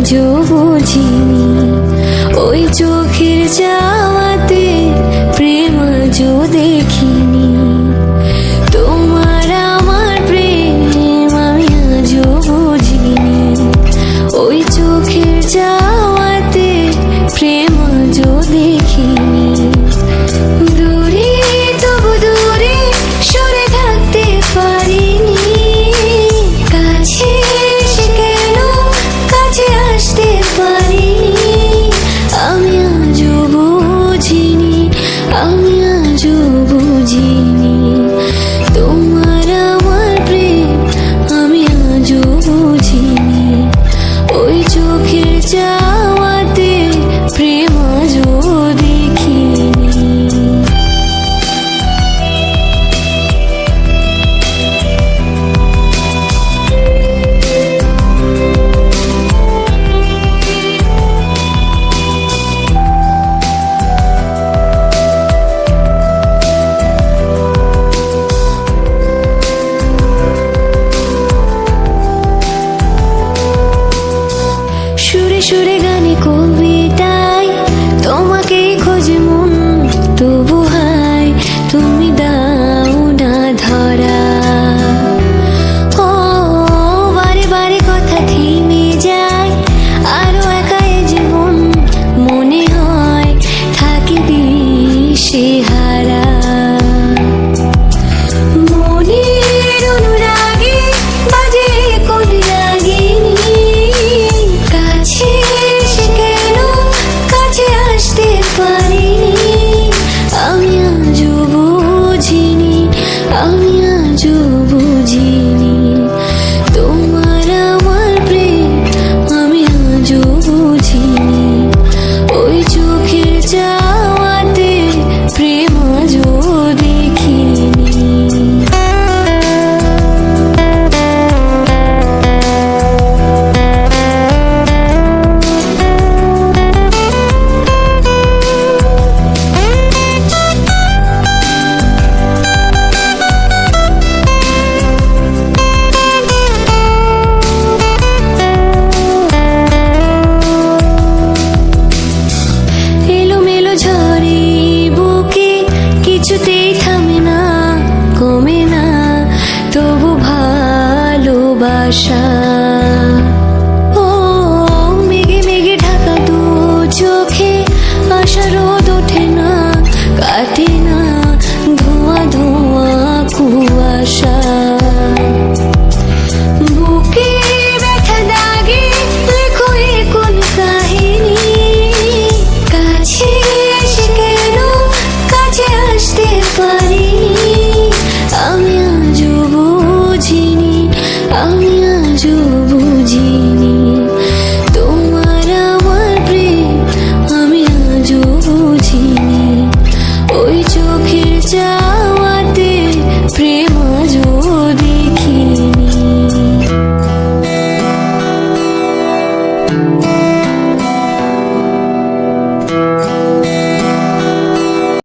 আজও বুঝিনি, ওই চোখের চাওয়াতে প্রেম আজও দেখিনি। তোমার আমার প্রেম আমি আজও বুঝিনি, ওই চোখের চাওয়াতে প্রেম আজও দেখিনি। দূরে তবু দূরে সরে থাকতে পারিনি, কাছে এসে কেন কাছে আসতে পারিনি। আমি আজও বুঝিনি, আমি আজও বুঝিনি, তোমার আমার প্রেম আমি আজও বুঝিনি, ওই চোখের